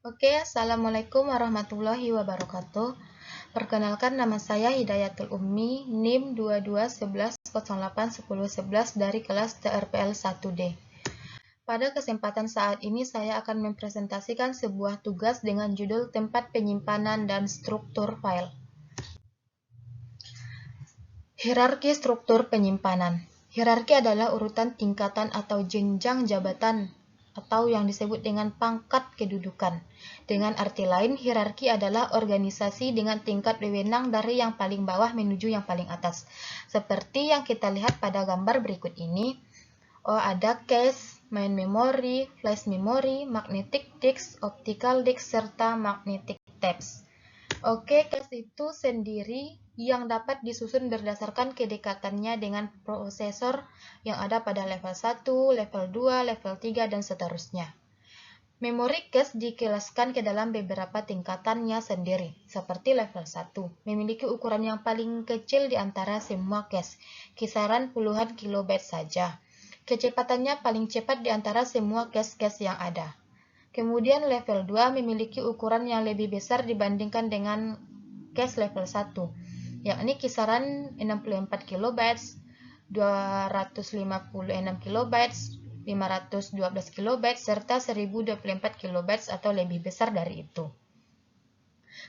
Oke, Assalamualaikum warahmatullahi wabarakatuh. Perkenalkan, nama saya Hidayatul Ummi, NIM 2211081011 dari kelas TRPL 1D. Pada kesempatan saat ini saya akan mempresentasikan sebuah tugas dengan judul tempat penyimpanan dan struktur file. Hierarki struktur penyimpanan. Hierarki adalah urutan tingkatan atau jenjang jabatan atau yang disebut dengan pangkat kedudukan. Dengan arti lain, hierarki adalah organisasi dengan tingkat wewenang dari yang paling bawah menuju yang paling atas. Seperti yang kita lihat pada gambar berikut ini, ada cache, main memory, flash memory, magnetic disk, optical disk, serta magnetic tapes. Oke, cache itu sendiri yang dapat disusun berdasarkan kedekatannya dengan prosesor yang ada pada level 1, level 2, level 3, dan seterusnya. Memori cache dikelaskan ke dalam beberapa tingkatannya sendiri, seperti level 1, memiliki ukuran yang paling kecil di antara semua cache, kisaran puluhan kilobyte saja. Kecepatannya paling cepat di antara semua cache-cache yang ada. Kemudian level 2 memiliki ukuran yang lebih besar dibandingkan dengan cache level 1, yakni kisaran 64 KB, 256 KB, 512 KB, serta 1024 KB atau lebih besar dari itu.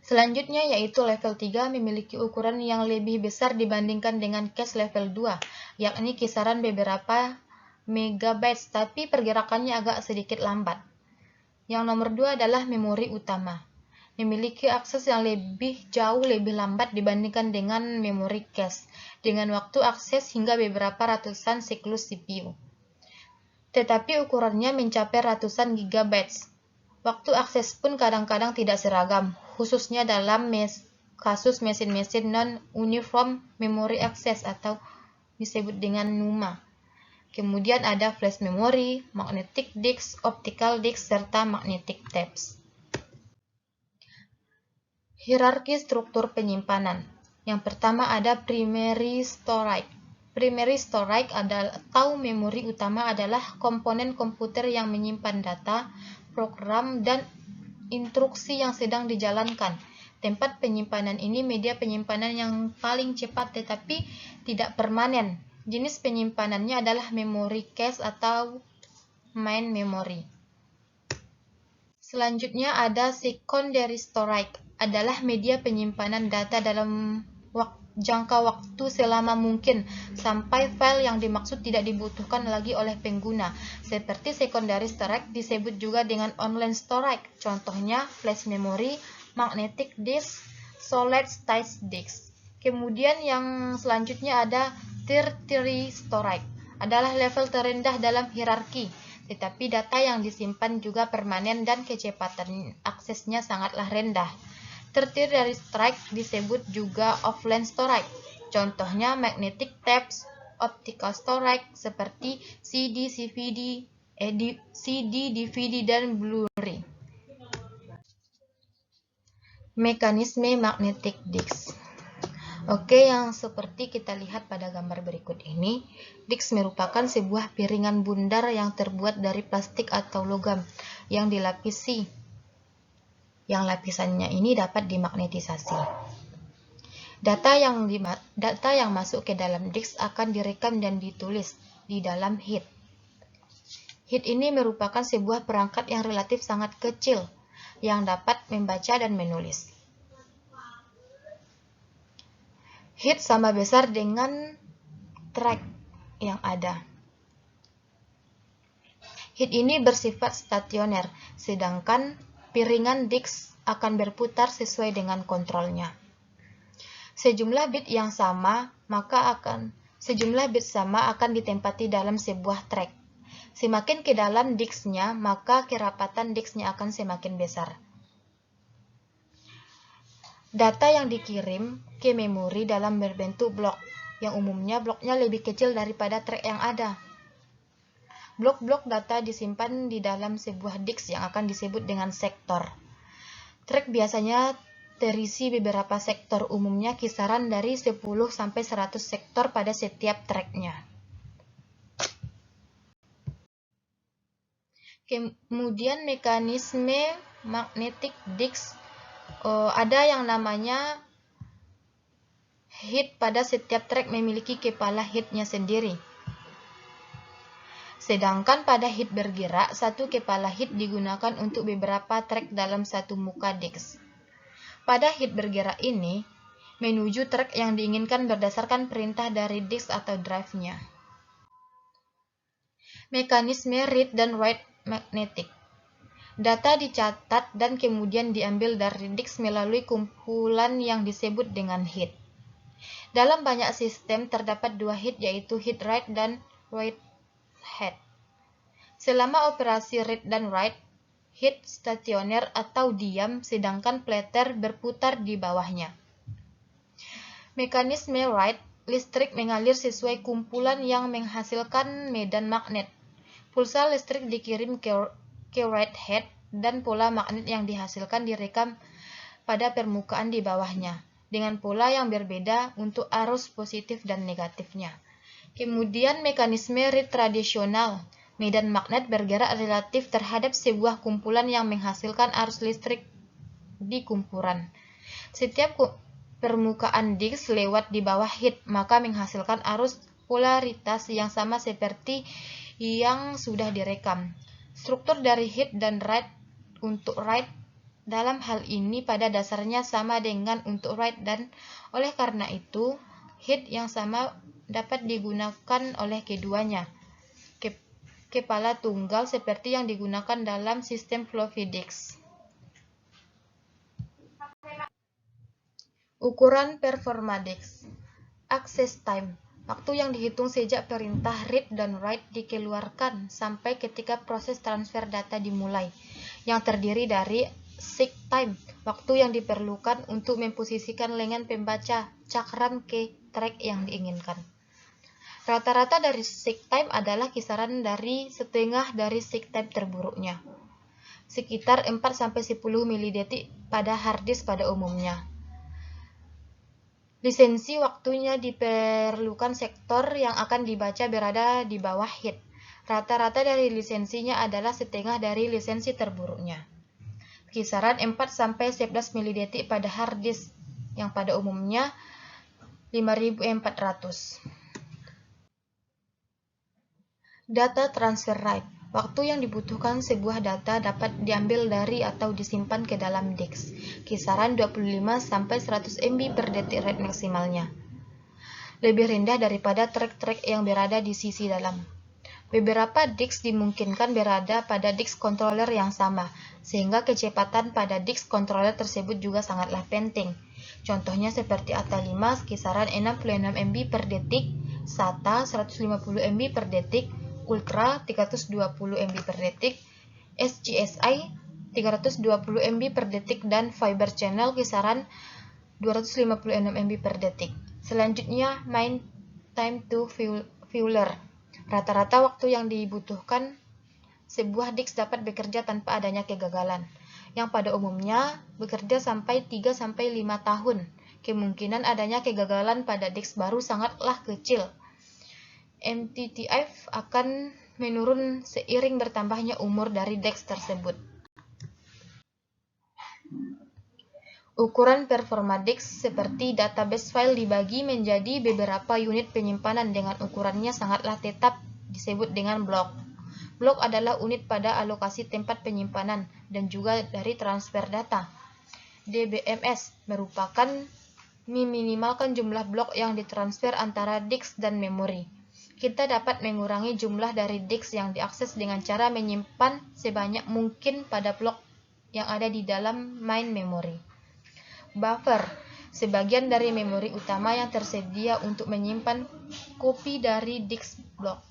Selanjutnya yaitu level 3 memiliki ukuran yang lebih besar dibandingkan dengan cache level 2, yakni kisaran beberapa megabytes, tapi pergerakannya agak sedikit lambat. Yang nomor 2 adalah memori utama. Memiliki akses yang jauh lebih lambat dibandingkan dengan memori cache, dengan waktu akses hingga beberapa ratusan siklus CPU. Tetapi ukurannya mencapai ratusan gigabytes. Waktu akses pun kadang-kadang tidak seragam, khususnya dalam kasus mesin-mesin non-uniform memory access atau disebut dengan NUMA. Kemudian ada flash memory, magnetic disk, optical disk, serta magnetic tapes. Hierarki struktur penyimpanan. Yang pertama ada primary storage. Primary storage atau memori utama adalah komponen komputer yang menyimpan data, program, dan instruksi yang sedang dijalankan. Tempat penyimpanan ini media penyimpanan yang paling cepat tetapi tidak permanen. Jenis penyimpanannya adalah memory cache atau main memory. Selanjutnya ada secondary storage, adalah media penyimpanan data dalam jangka waktu selama mungkin sampai file yang dimaksud tidak dibutuhkan lagi oleh pengguna. Seperti secondary storage disebut juga dengan online storage, contohnya flash memory, magnetic disk, solid state disk. Kemudian yang selanjutnya ada tertiary storage, adalah level terendah dalam hierarki, tetapi data yang disimpan juga permanen dan kecepatan aksesnya sangatlah rendah. Tertiary storage disebut juga offline storage, contohnya magnetic tapes, optical storage seperti CD, DVD, dan Blu-ray. Mekanisme magnetic disk. Oke, yang seperti kita lihat pada gambar berikut ini, disk merupakan sebuah piringan bundar yang terbuat dari plastik atau logam yang dilapisi. Yang lapisannya ini dapat dimagnetisasi. Data yang masuk ke dalam disk akan direkam dan ditulis di dalam head. Head ini merupakan sebuah perangkat yang relatif sangat kecil yang dapat membaca dan menulis. Head sama besar dengan track yang ada. Head ini bersifat stasioner, sedangkan piringan disk akan berputar sesuai dengan kontrolnya. Sejumlah bit sama akan ditempati dalam sebuah track. Semakin ke dalam disknya, maka kerapatan disknya akan semakin besar. Data yang dikirim ke memori dalam berbentuk blok, yang umumnya bloknya lebih kecil daripada track yang ada. Blok-blok data disimpan di dalam sebuah disk yang akan disebut dengan sektor. Track biasanya terisi beberapa sektor, umumnya kisaran dari 10 sampai 100 sektor pada setiap tracknya. Kemudian mekanisme magnetic disk, ada yang namanya head. Pada setiap track memiliki kepala headnya sendiri. Sedangkan pada head bergerak, satu kepala head digunakan untuk beberapa track dalam satu muka disk. Pada head bergerak ini, menuju track yang diinginkan berdasarkan perintah dari disk atau drive-nya. Mekanisme read dan write magnetic. Data dicatat dan kemudian diambil dari disk melalui kumpulan yang disebut dengan head. Dalam banyak sistem terdapat dua head, yaitu head write dan write head. Selama operasi read dan write, head stasioner atau diam, sedangkan plater berputar di bawahnya. Mekanisme write, listrik mengalir sesuai kumpulan yang menghasilkan medan magnet. Pulsa listrik dikirim ke write head dan pola magnet yang dihasilkan direkam pada permukaan di bawahnya, dengan pola yang berbeda untuk arus positif dan negatifnya. Kemudian mekanisme read tradisional, medan magnet bergerak relatif terhadap sebuah kumpulan yang menghasilkan arus listrik di kumpulan. Setiap permukaan disk lewat di bawah head, maka menghasilkan arus polaritas yang sama seperti yang sudah direkam. Struktur dari head dan write untuk write dalam hal ini pada dasarnya sama dengan untuk write, dan oleh karena itu head yang sama dapat digunakan oleh keduanya. Kepala tunggal seperti yang digunakan dalam sistem floppy disk. Ukuran performa disk. Access time, waktu yang dihitung sejak perintah read dan write dikeluarkan sampai ketika proses transfer data dimulai, yang terdiri dari seek time, waktu yang diperlukan untuk memposisikan lengan pembaca cakram ke track yang diinginkan. Rata-rata dari seek time adalah kisaran dari setengah dari seek time terburuknya, sekitar 4-10 milidetik pada hard disk pada umumnya. Lisensi waktunya diperlukan sektor yang akan dibaca berada di bawah head. Rata-rata dari lisensinya adalah setengah dari lisensi terburuknya, kisaran 4-11 milidetik pada hard disk yang pada umumnya 5400. Data transfer rate, waktu yang dibutuhkan sebuah data dapat diambil dari atau disimpan ke dalam disk, kisaran 25-100 MB per detik rate maksimalnya. Lebih rendah daripada track-track yang berada di sisi dalam. Beberapa disk dimungkinkan berada pada disk controller yang sama, sehingga kecepatan pada disk controller tersebut juga sangatlah penting. Contohnya seperti ATA5 kisaran 66 MB per detik, SATA 150 MB per detik, Ultra 320 MB per detik, SGSI 320 MB per detik, dan Fiber Channel kisaran 256 MB per detik. Selanjutnya, main time to failure. Rata-rata waktu yang dibutuhkan sebuah disk dapat bekerja tanpa adanya kegagalan, yang pada umumnya bekerja sampai 3-5 tahun. Kemungkinan adanya kegagalan pada disk baru sangatlah kecil. MTTF akan menurun seiring bertambahnya umur dari disk tersebut. Ukuran performa disk seperti database file dibagi menjadi beberapa unit penyimpanan dengan ukurannya sangatlah tetap, disebut dengan blok. Blok adalah unit pada alokasi tempat penyimpanan dan juga dari transfer data. DBMS merupakan meminimalkan jumlah blok yang ditransfer antara disk dan memori. Kita dapat mengurangi jumlah dari disk yang diakses dengan cara menyimpan sebanyak mungkin pada blok yang ada di dalam main memory. Buffer, sebagian dari memori utama yang tersedia untuk menyimpan kopi dari disk blok.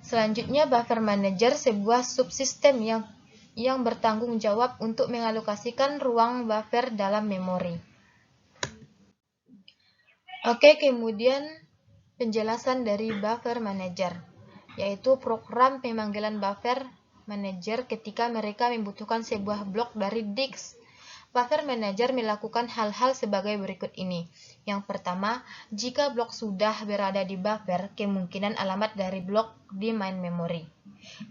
Selanjutnya, buffer manager, sebuah subsistem yang bertanggung jawab untuk mengalokasikan ruang buffer dalam memori. Oke, kemudian penjelasan dari buffer manager, yaitu program pemanggilan buffer manager ketika mereka membutuhkan sebuah blok dari disk. Buffer manager melakukan hal-hal sebagai berikut ini. Yang pertama, jika blok sudah berada di buffer, kemungkinan alamat dari blok di main memory.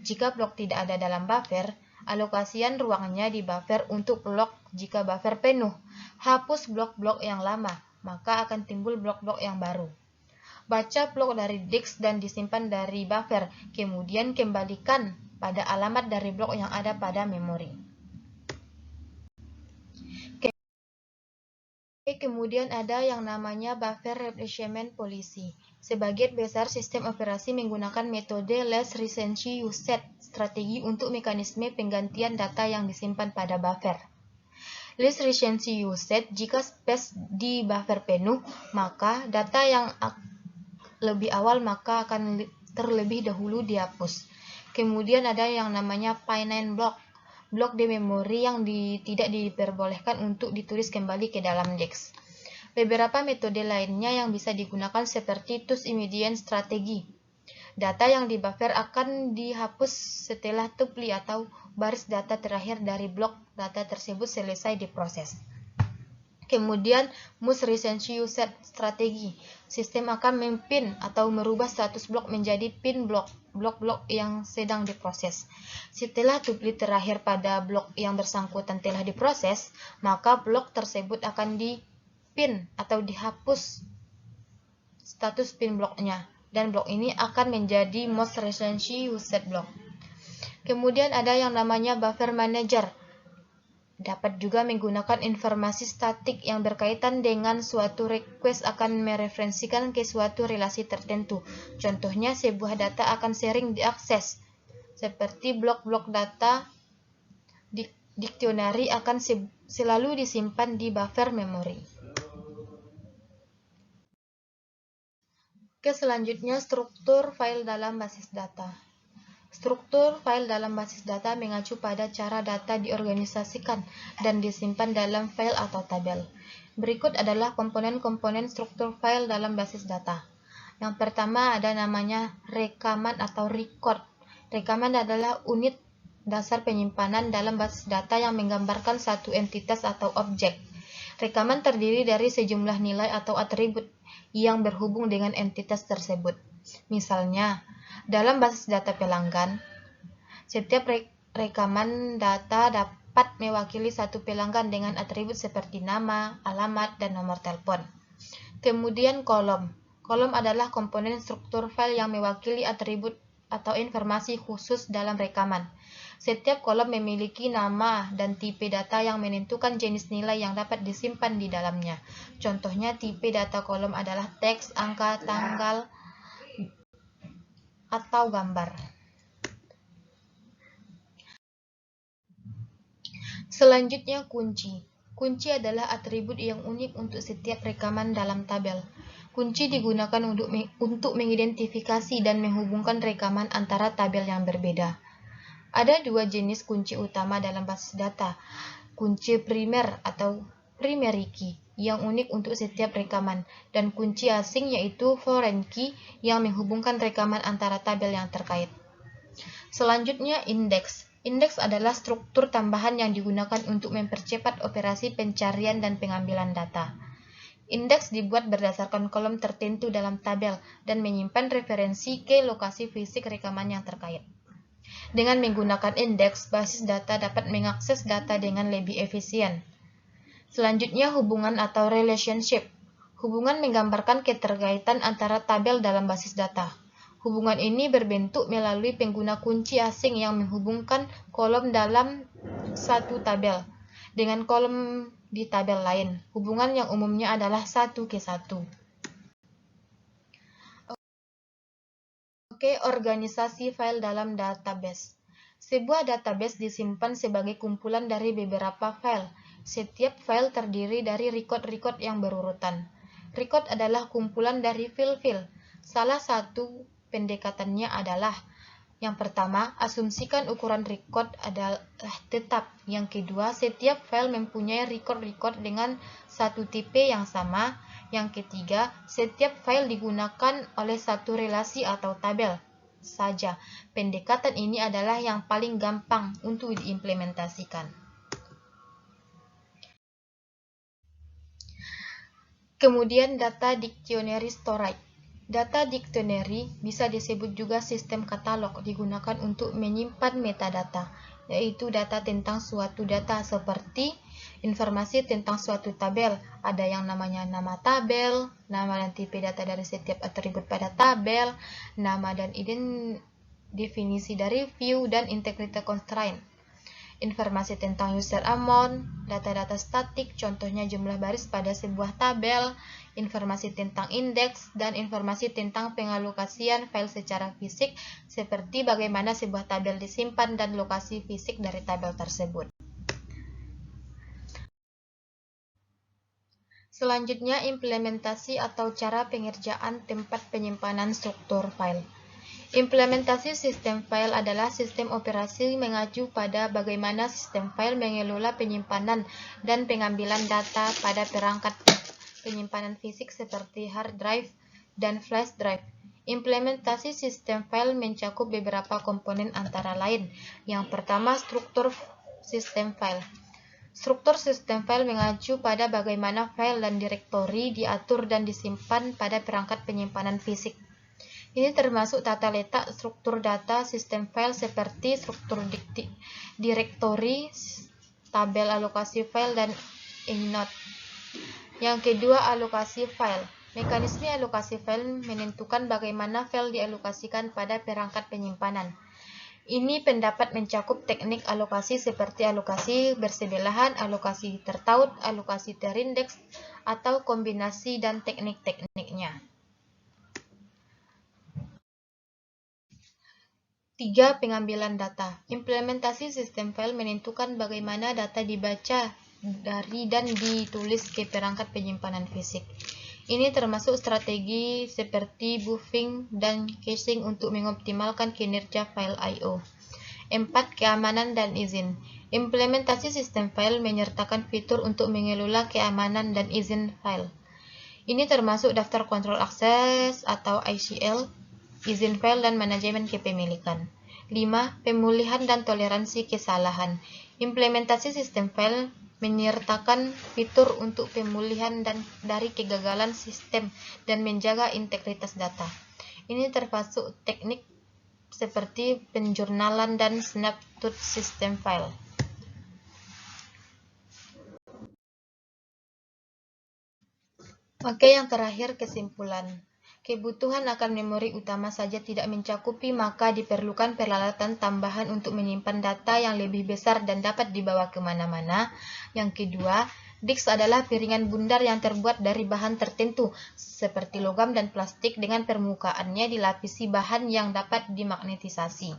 Jika blok tidak ada dalam buffer, Alokasian ruangnya di buffer untuk blok jika buffer penuh. Hapus blok-blok yang lama, maka akan timbul blok-blok yang baru. Baca blok dari disk dan disimpan dari buffer, kemudian kembalikan pada alamat dari blok yang ada pada memori. Kemudian ada yang namanya buffer replenishment policy. Sebagian besar sistem operasi menggunakan metode less recency usage strategi untuk mekanisme penggantian data yang disimpan pada buffer. Less recency usage, jika space di buffer penuh, maka data yang lebih awal maka akan terlebih dahulu dihapus. Kemudian ada yang namanya finite block. Blok di memori yang tidak diperbolehkan untuk ditulis kembali ke dalam disk. Beberapa metode lainnya yang bisa digunakan seperti tooth immediate strategi. Data yang di buffer akan dihapus setelah tupli atau baris data terakhir dari blok data tersebut selesai diproses. Kemudian most recency usage strategi. Sistem akan mempin atau merubah status blok menjadi pin blok, blok-blok yang sedang diproses. Setelah tupli terakhir pada blok yang bersangkutan telah diproses, maka blok tersebut akan di-pin atau dihapus status pin bloknya, dan blok ini akan menjadi most recency usage blok. Kemudian ada yang namanya buffer manager. Dapat juga menggunakan informasi statik yang berkaitan dengan suatu request akan mereferensikan ke suatu relasi tertentu. Contohnya, sebuah data akan sering diakses, seperti blok-blok data diktionary akan selalu disimpan di buffer memori. Selanjutnya, struktur file dalam basis data. Struktur file dalam basis data mengacu pada cara data diorganisasikan dan disimpan dalam file atau tabel. Berikut adalah komponen-komponen struktur file dalam basis data. Yang pertama ada namanya rekaman atau record. Rekaman adalah unit dasar penyimpanan dalam basis data yang menggambarkan satu entitas atau objek. Rekaman terdiri dari sejumlah nilai atau atribut yang berhubung dengan entitas tersebut. Misalnya, dalam basis data pelanggan, setiap rekaman data dapat mewakili satu pelanggan dengan atribut seperti nama, alamat, dan nomor telepon. Kemudian kolom. Kolom adalah komponen struktur file yang mewakili atribut atau informasi khusus dalam rekaman. Setiap kolom memiliki nama dan tipe data yang menentukan jenis nilai yang dapat disimpan di dalamnya. Contohnya, tipe data kolom adalah teks, angka, tanggal, atau gambar. Selanjutnya, kunci. Kunci adalah atribut yang unik untuk setiap rekaman dalam tabel. Kunci digunakan untuk mengidentifikasi dan menghubungkan rekaman antara tabel yang berbeda. Ada dua jenis kunci utama dalam basis data. Kunci primer atau primary key yang unik untuk setiap rekaman, dan kunci asing yaitu foreign key yang menghubungkan rekaman antara tabel yang terkait. Selanjutnya, indeks. Indeks adalah struktur tambahan yang digunakan untuk mempercepat operasi pencarian dan pengambilan data. Indeks dibuat berdasarkan kolom tertentu dalam tabel dan menyimpan referensi ke lokasi fisik rekaman yang terkait. Dengan menggunakan indeks, basis data dapat mengakses data dengan lebih efisien. Selanjutnya, hubungan atau relationship. Hubungan menggambarkan keterkaitan antara tabel dalam basis data. Hubungan ini berbentuk melalui pengguna kunci asing yang menghubungkan kolom dalam satu tabel dengan kolom di tabel lain. Hubungan yang umumnya adalah 1 ke 1. Oke, organisasi file dalam database. Sebuah database disimpan sebagai kumpulan dari beberapa file. Setiap file terdiri dari record-record yang berurutan. Record adalah kumpulan dari file-file. Salah satu pendekatannya adalah: yang pertama, asumsikan ukuran record adalah tetap. Yang kedua, setiap file mempunyai record-record dengan satu tipe yang sama. Yang ketiga, setiap file digunakan oleh satu relasi atau tabel saja. Pendekatan ini adalah yang paling gampang untuk diimplementasikan. Kemudian data dictionary storage. Data dictionary bisa disebut juga sistem katalog, digunakan untuk menyimpan metadata. yaitu data tentang suatu data seperti informasi tentang suatu tabel. Ada yang namanya nama tabel, nama dan tipe data dari setiap atribut pada tabel, nama dan definisi dari view, dan integrity constraint. Informasi tentang user amount, data-data statik, contohnya jumlah baris pada sebuah tabel, informasi tentang indeks, dan informasi tentang pengalokasian file secara fisik, seperti bagaimana sebuah tabel disimpan dan lokasi fisik dari tabel tersebut. Selanjutnya, implementasi atau cara pengerjaan tempat penyimpanan struktur file. Implementasi sistem file adalah sistem operasi mengacu pada bagaimana sistem file mengelola penyimpanan dan pengambilan data pada perangkat penyimpanan fisik seperti hard drive dan flash drive. Implementasi sistem file mencakup beberapa komponen antara lain. Yang pertama, struktur sistem file. Struktur sistem file mengacu pada bagaimana file dan direktori diatur dan disimpan pada perangkat penyimpanan fisik. Ini termasuk tata letak struktur data sistem file seperti struktur direktori, tabel alokasi file, dan inode. Yang kedua, alokasi file. Mekanisme alokasi file menentukan bagaimana file dialokasikan pada perangkat penyimpanan. Ini pendapat mencakup teknik alokasi seperti alokasi bersebelahan, alokasi tertaut, alokasi terindeks, atau kombinasi dan teknik-tekniknya. 3. Pengambilan data. Implementasi sistem file menentukan bagaimana data dibaca dari dan ditulis ke perangkat penyimpanan fisik. Ini termasuk strategi seperti buffering dan caching untuk mengoptimalkan kinerja file I/O. 4. Keamanan dan izin. Implementasi sistem file menyertakan fitur untuk mengelola keamanan dan izin file. Ini termasuk daftar kontrol akses atau ICL, izin file, dan manajemen kepemilikan. 5. Pemulihan dan toleransi kesalahan. Implementasi sistem file menyertakan fitur untuk pemulihan dari kegagalan sistem dan menjaga integritas data. Ini termasuk teknik seperti penjurnalan dan snapshot sistem file. Oke, yang terakhir kesimpulan. Kebutuhan akan memori utama saja tidak mencakupi, maka diperlukan peralatan tambahan untuk menyimpan data yang lebih besar dan dapat dibawa kemana-mana. Yang kedua, disk adalah piringan bundar yang terbuat dari bahan tertentu, seperti logam dan plastik, dengan permukaannya dilapisi bahan yang dapat dimagnetisasi.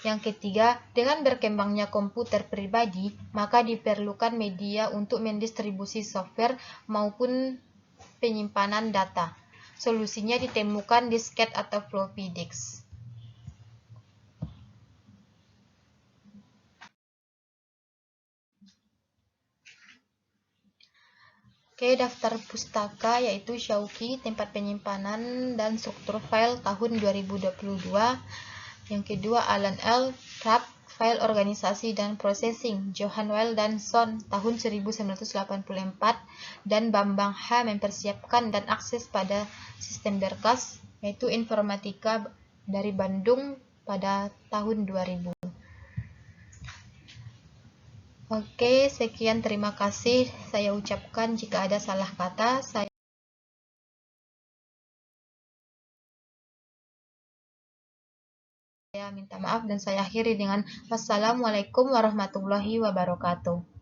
Yang ketiga, dengan berkembangnya komputer pribadi, maka diperlukan media untuk mendistribusi software maupun penyimpanan data. Solusinya ditemukan disket atau floppy disk. Oke, daftar pustaka yaitu Shauki, tempat penyimpanan dan struktur file tahun 2022. Yang kedua, Alan L. Trapp, file organisasi dan processing, Johan Weil dan Son, tahun 1984, dan Bambang H. mempersiapkan dan akses pada sistem berkas, yaitu Informatika dari Bandung pada tahun 2000. Oke, sekian, terima kasih saya ucapkan. Jika ada salah kata, saya minta maaf dan saya akhiri dengan wassalamualaikum warahmatullahi wabarakatuh.